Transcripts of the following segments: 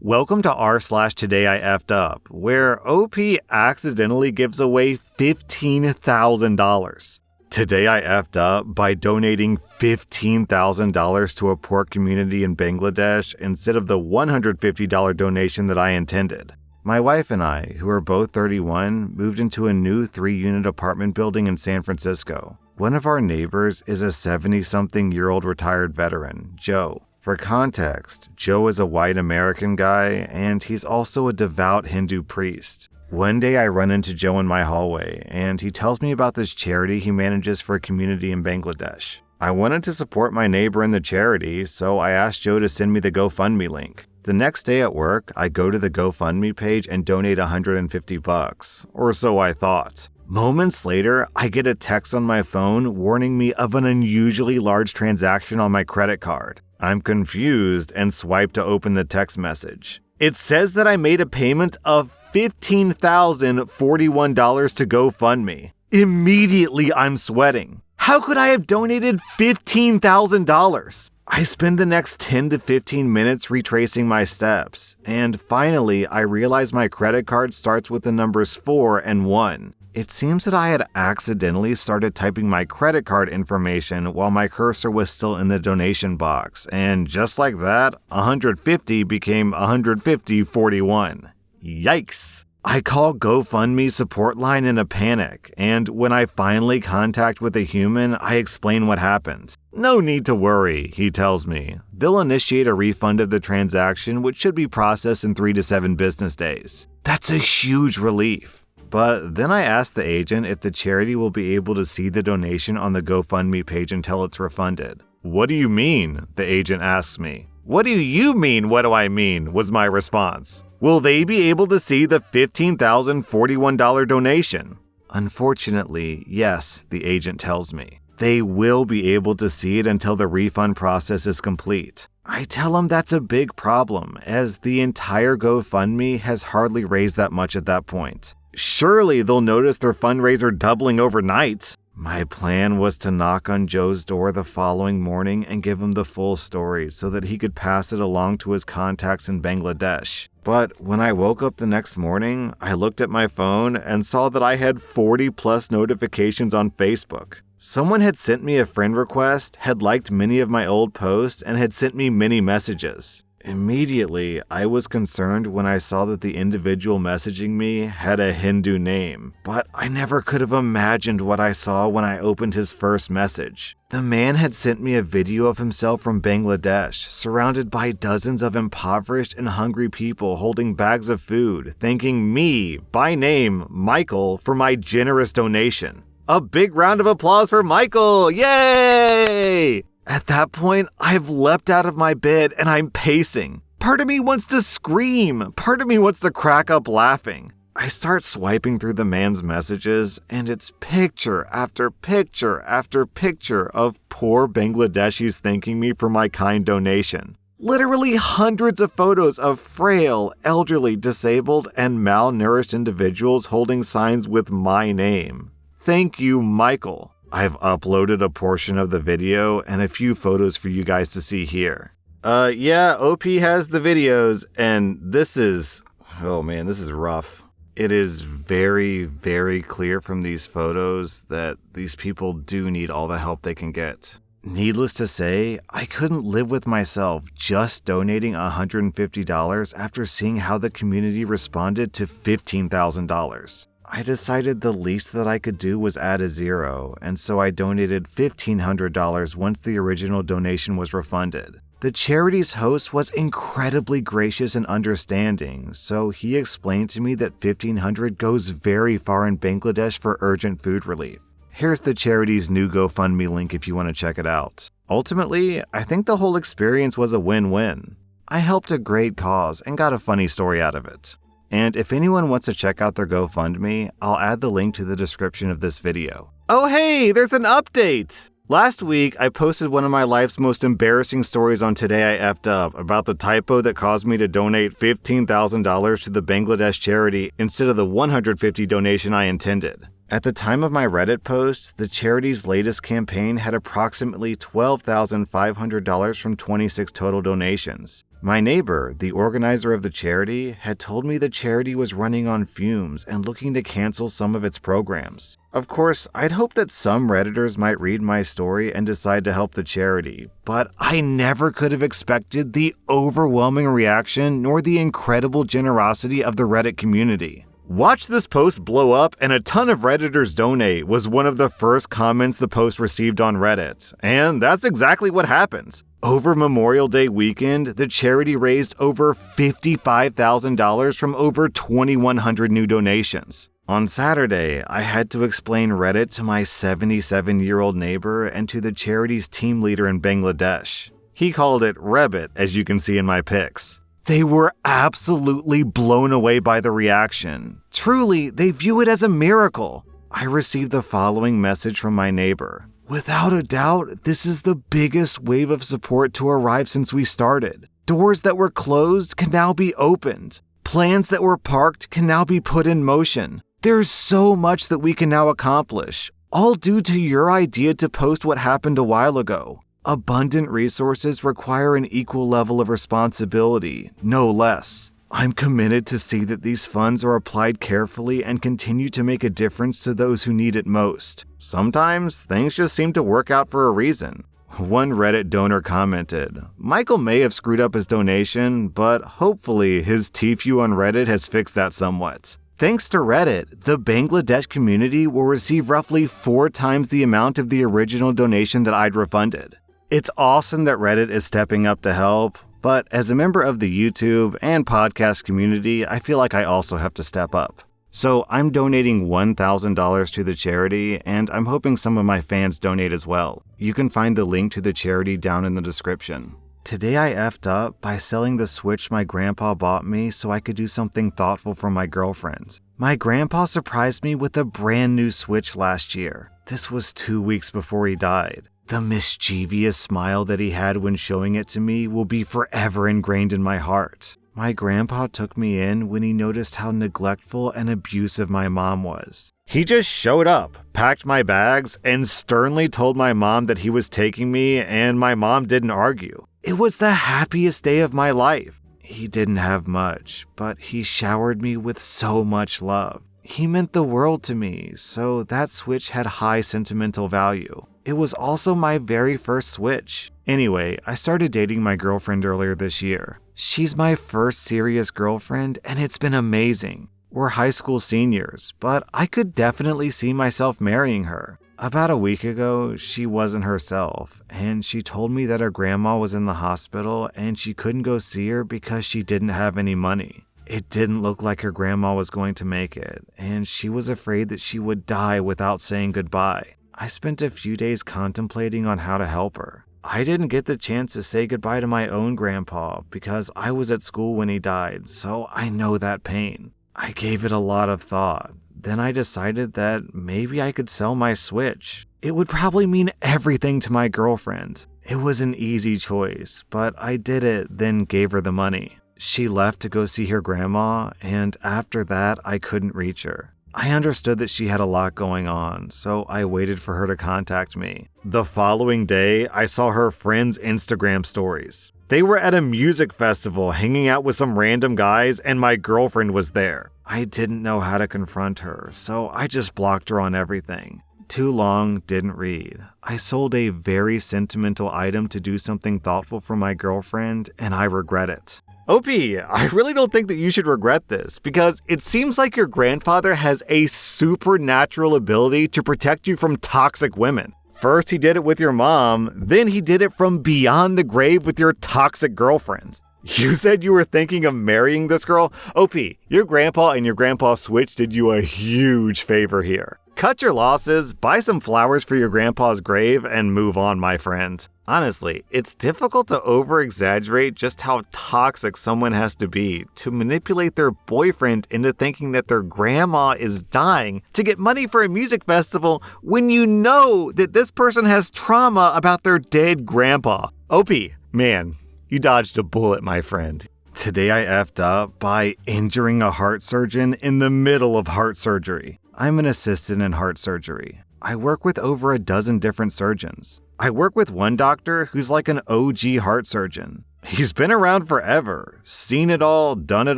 Welcome to rSlash Today I F'd Up, where OP accidentally gives away $15,000. Today I F'd up by donating $15,000 to a poor community in Bangladesh instead of the $150 donation that I intended. My wife and I, who are both 31, moved into a new 3-unit apartment building in San Francisco. One of our neighbors is a 70-something-year-old retired veteran, Joe. For context, Joe is a white American guy, and he's also a devout Hindu priest. One day I run into Joe in my hallway, and he tells me about this charity he manages for a community in Bangladesh. I wanted to support my neighbor in the charity, so I asked Joe to send me the GoFundMe link. The next day at work, I go to the GoFundMe page and donate $150, or so I thought. Moments later, I get a text on my phone warning me of an unusually large transaction on my credit card. I'm confused and swipe to open the text message. It says that I made a payment of $15,041 to GoFundMe. Immediately, I'm sweating. How could I have donated $15,000? I spend the next 10 to 15 minutes retracing my steps, and finally, I realize my credit card starts with the numbers 4 and 1. It seems that I had accidentally started typing my credit card information while my cursor was still in the donation box, and just like that, 150 became 150.41. Yikes! I call GoFundMe support line in a panic, and when I finally contact with a human, I explain what happened. No need to worry, he tells me. They'll initiate a refund of the transaction, which should be processed in 3 to 7 business days. That's a huge relief. But then I ask the agent if the charity will be able to see the donation on the GoFundMe page until it's refunded. What do you mean? The agent asks me. What do you mean, what do I mean? Was my response. Will they be able to see the $15,041 donation? Unfortunately, yes, the agent tells me. They will be able to see it until the refund process is complete. I tell them that's a big problem, as the entire GoFundMe has hardly raised that much at that point. Surely they'll notice their fundraiser doubling overnight. My plan was to knock on Joe's door the following morning and give him the full story so that he could pass it along to his contacts in Bangladesh. But when I woke up the next morning, I looked at my phone and saw that I had 40+ notifications on Facebook. Someone had sent me a friend request, had liked many of my old posts, and had sent me many messages. Immediately, I was concerned when I saw that the individual messaging me had a Hindu name, but I never could have imagined what I saw when I opened his first message. The man had sent me a video of himself from Bangladesh, surrounded by dozens of impoverished and hungry people holding bags of food, thanking me, by name, Michael, for my generous donation. A big round of applause for Michael! Yay! At that point, I've leapt out of my bed and I'm pacing. Part of me wants to scream. Part of me wants to crack up laughing. I start swiping through the man's messages, and it's picture after picture after picture of poor Bangladeshis thanking me for my kind donation. Literally hundreds of photos of frail, elderly, disabled, and malnourished individuals holding signs with my name. Thank you, Michael. I've uploaded a portion of the video and a few photos for you guys to see here. Yeah, OP has the videos, and this is rough. It is very, very clear from these photos that these people do need all the help they can get. Needless to say, I couldn't live with myself just donating $150 after seeing how the community responded to $15,000. I decided the least that I could do was add a zero, and so I donated $1,500 once the original donation was refunded. The charity's host was incredibly gracious and understanding, so he explained to me that $1,500 goes very far in Bangladesh for urgent food relief. Here's the charity's new GoFundMe link if you want to check it out. Ultimately, I think the whole experience was a win-win. I helped a great cause and got a funny story out of it. And if anyone wants to check out their GoFundMe, I'll add the link to the description of this video. Oh hey, there's an update! Last week, I posted one of my life's most embarrassing stories on Today I F'd Up about the typo that caused me to donate $15,000 to the Bangladesh charity instead of the $150 donation I intended. At the time of my Reddit post, the charity's latest campaign had approximately $12,500 from 26 total donations. My neighbor, the organizer of the charity, had told me the charity was running on fumes and looking to cancel some of its programs. Of course, I'd hoped that some Redditors might read my story and decide to help the charity, but I never could have expected the overwhelming reaction nor the incredible generosity of the Reddit community. "Watch this post blow up and a ton of Redditors donate" was one of the first comments the post received on Reddit, and that's exactly what happened. Over Memorial Day weekend, the charity raised over $55,000 from over 2,100 new donations. On Saturday, I had to explain Reddit to my 77-year-old neighbor and to the charity's team leader in Bangladesh. He called it Rebbit, as you can see in my pics. They were absolutely blown away by the reaction. Truly, they view it as a miracle. I received the following message from my neighbor. "Without a doubt, this is the biggest wave of support to arrive since we started. Doors that were closed can now be opened. Plans that were parked can now be put in motion. There's so much that we can now accomplish, all due to your idea to post what happened a while ago. Abundant resources require an equal level of responsibility, no less. I'm committed to see that these funds are applied carefully and continue to make a difference to those who need it most. Sometimes things just seem to work out for a reason." One Reddit donor commented, "Michael may have screwed up his donation, but hopefully his TIFU on Reddit has fixed that somewhat. Thanks to Reddit, the Bangladesh community will receive roughly 4 times the amount of the original donation that I'd refunded." It's awesome that Reddit is stepping up to help, but as a member of the YouTube and podcast community, I feel like I also have to step up. So I'm donating $1,000 to the charity, and I'm hoping some of my fans donate as well. You can find the link to the charity down in the description. Today I effed up by selling the Switch my grandpa bought me so I could do something thoughtful for my girlfriend. My grandpa surprised me with a brand new Switch last year. This was 2 weeks before he died. The mischievous smile that he had when showing it to me will be forever ingrained in my heart. My grandpa took me in when he noticed how neglectful and abusive my mom was. He just showed up, packed my bags, and sternly told my mom that he was taking me, and my mom didn't argue. It was the happiest day of my life. He didn't have much, but he showered me with so much love. He meant the world to me, so that Switch had high sentimental value. It was also my very first Switch. Anyway, I started dating my girlfriend earlier this year. She's my first serious girlfriend, and it's been amazing. We're high school seniors, but I could definitely see myself marrying her. About a week ago, she wasn't herself, and she told me that her grandma was in the hospital and she couldn't go see her because she didn't have any money. It didn't look like her grandma was going to make it, and she was afraid that she would die without saying goodbye. I spent a few days contemplating on how to help her. I didn't get the chance to say goodbye to my own grandpa because I was at school when he died, so I know that pain. I gave it a lot of thought. Then I decided that maybe I could sell my Switch. It would probably mean everything to my girlfriend. It was an easy choice, but I did it, then gave her the money. She left to go see her grandma, and after that, I couldn't reach her. I understood that she had a lot going on, so I waited for her to contact me. The following day, I saw her friends' Instagram stories. They were at a music festival hanging out with some random guys, and my girlfriend was there. I didn't know how to confront her, so I just blocked her on everything. Too long, didn't read. I sold a very sentimental item to do something thoughtful for my girlfriend, and I regret it. OP, I really don't think that you should regret this, because it seems like your grandfather has a supernatural ability to protect you from toxic women. First he did it with your mom, then he did it from beyond the grave with your toxic girlfriend. You said you were thinking of marrying this girl? OP, your grandpa and your grandpa's Switch did you a huge favor here. Cut your losses, buy some flowers for your grandpa's grave, and move on, my friend. Honestly, it's difficult to over-exaggerate just how toxic someone has to be to manipulate their boyfriend into thinking that their grandma is dying to get money for a music festival when you know that this person has trauma about their dead grandpa. OP, man, you dodged a bullet, my friend. Today I effed up by injuring a heart surgeon in the middle of heart surgery. I'm an assistant in heart surgery. I work with over a dozen different surgeons. I work with one doctor who's like an OG heart surgeon. He's been around forever, seen it all, done it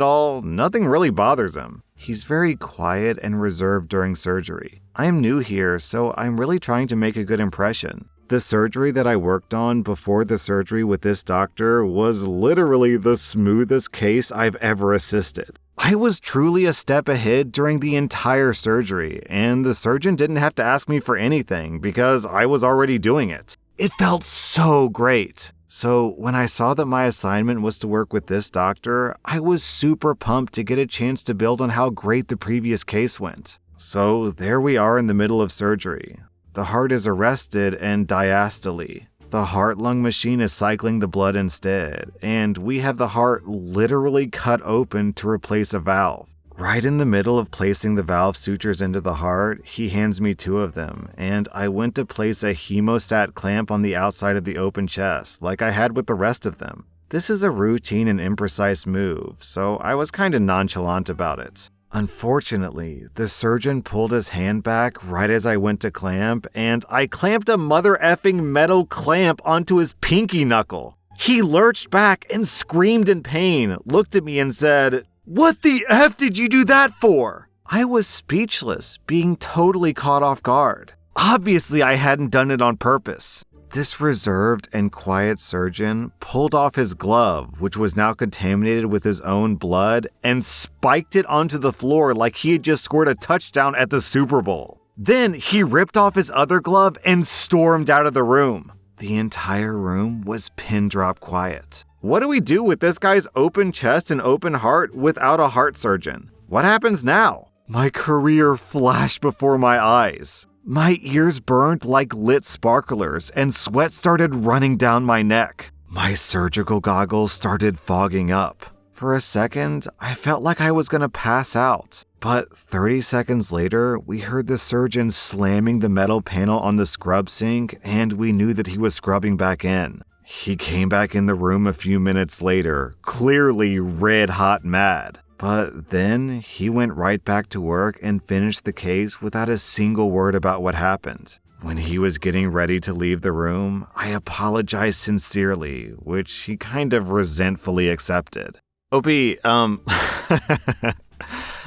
all, nothing really bothers him. He's very quiet and reserved during surgery. I'm new here, so I'm really trying to make a good impression. The surgery that I worked on before the surgery with this doctor was literally the smoothest case I've ever assisted. I was truly a step ahead during the entire surgery, and the surgeon didn't have to ask me for anything because I was already doing it. It felt so great. So when I saw that my assignment was to work with this doctor, I was super pumped to get a chance to build on how great the previous case went. So there we are in the middle of surgery. The heart is arrested and diastole. The heart-lung machine is cycling the blood instead, and we have the heart literally cut open to replace a valve. Right in the middle of placing the valve sutures into the heart, he hands me 2 of them, and I went to place a hemostat clamp on the outside of the open chest, like I had with the rest of them. This is a routine and imprecise move, so I was kinda nonchalant about it. Unfortunately, the surgeon pulled his hand back right as I went to clamp, and I clamped a mother effing metal clamp onto his pinky knuckle. He lurched back and screamed in pain, looked at me and said, "What the F did you do that for?" I was speechless, being totally caught off guard. Obviously, I hadn't done it on purpose. This reserved and quiet surgeon pulled off his glove, which was now contaminated with his own blood, and spiked it onto the floor like he had just scored a touchdown at the Super Bowl. Then he ripped off his other glove and stormed out of the room. The entire room was pin drop quiet. What do we do with this guy's open chest and open heart without a heart surgeon? What happens now? My career flashed before my eyes. My ears burned like lit sparklers, and sweat started running down my neck. My surgical goggles started fogging up. For a second, I felt like I was gonna pass out. But 30 seconds later, we heard the surgeon slamming the metal panel on the scrub sink, and we knew that he was scrubbing back in. He came back in the room a few minutes later, clearly red-hot mad. But then he went right back to work and finished the case without a single word about what happened. When he was getting ready to leave the room, I apologized sincerely, which he kind of resentfully accepted. OP,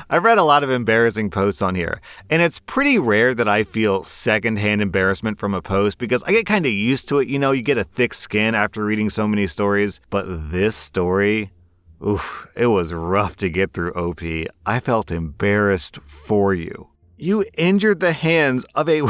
I've read a lot of embarrassing posts on here, and it's pretty rare that I feel secondhand embarrassment from a post because I get kind of used to it. You know, you get a thick skin after reading so many stories, but this story... Oof, it was rough to get through, OP. I felt embarrassed for you. You injured the hands of a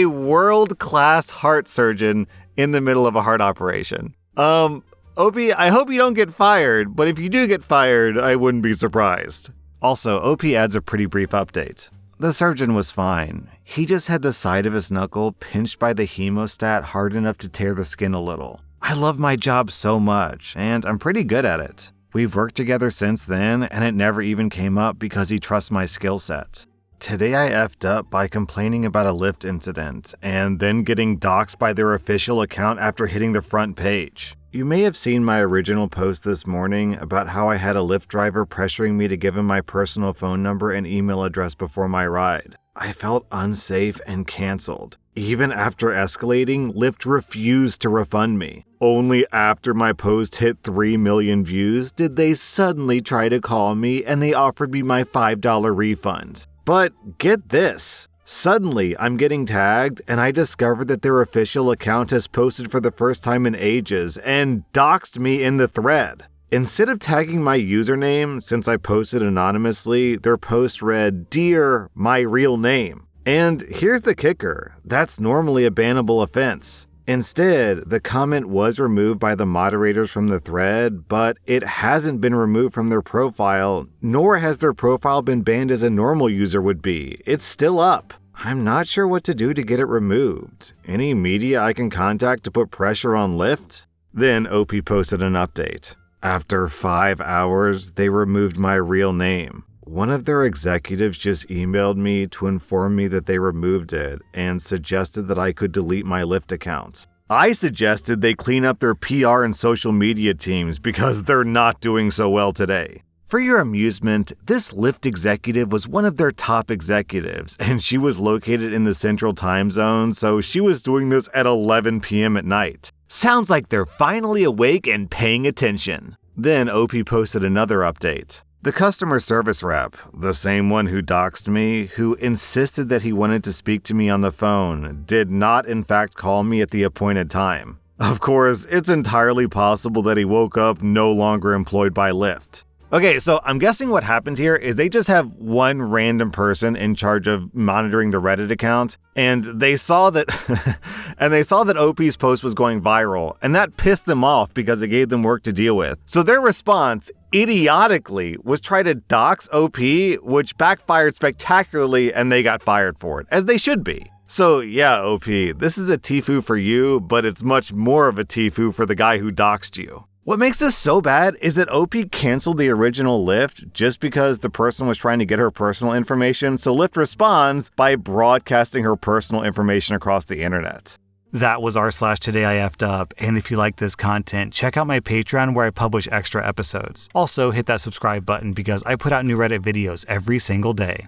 world-class heart surgeon in the middle of a heart operation. OP, I hope you don't get fired, but if you do get fired, I wouldn't be surprised. Also, OP adds a pretty brief update. The surgeon was fine. He just had the side of his knuckle pinched by the hemostat hard enough to tear the skin a little. I love my job so much, and I'm pretty good at it. We've worked together since then, and it never even came up because he trusts my skill set. Today I effed up by complaining about a LYFT incident, and then getting doxxed by their official account after hitting the front page. You may have seen my original post this morning about how I had a LYFT driver pressuring me to give him my personal phone number and email address before my ride. I felt unsafe and canceled. Even after escalating, LYFT refused to refund me. Only after my post hit 3 million views did they suddenly try to call me and they offered me my $5 refund. But get this. Suddenly, I'm getting tagged and I discovered that their official account has posted for the first time in ages and doxed me in the thread. Instead of tagging my username, since I posted anonymously, their post read, "Dear, my real name." And here's the kicker, that's normally a bannable offense. Instead, the comment was removed by the moderators from the thread, but it hasn't been removed from their profile, nor has their profile been banned as a normal user would be. It's still up. I'm not sure what to do to get it removed. Any media I can contact to put pressure on LYFT? Then OP posted an update. After 5 hours, they removed my real name. One of their executives just emailed me to inform me that they removed it and suggested that I could delete my LYFT account. I suggested they clean up their PR and social media teams because they're not doing so well today. For your amusement, this LYFT executive was one of their top executives, and she was located in the Central Time Zone, so she was doing this at 11 p.m. at night. Sounds like they're finally awake and paying attention. Then OP posted another update. The customer service rep, the same one who doxed me, who insisted that he wanted to speak to me on the phone, did not in fact call me at the appointed time. Of course, it's entirely possible that he woke up no longer employed by LYFT. Okay, so I'm guessing what happened here is they just have one random person in charge of monitoring the Reddit account, and they saw that OP's post was going viral, and that pissed them off because it gave them work to deal with. So their response, idiotically, was try to dox OP, which backfired spectacularly, and they got fired for it, as they should be. So yeah, OP, this is a TIFU for you, but it's much more of a TIFU for the guy who doxed you. What makes this so bad is that OP canceled the original LYFT just because the person was trying to get her personal information, so LYFT responds by broadcasting her personal information across the internet. That was rSlash Today I F'd Up, and if you like this content, check out my Patreon where I publish extra episodes. Also, hit that subscribe button because I put out new Reddit videos every single day.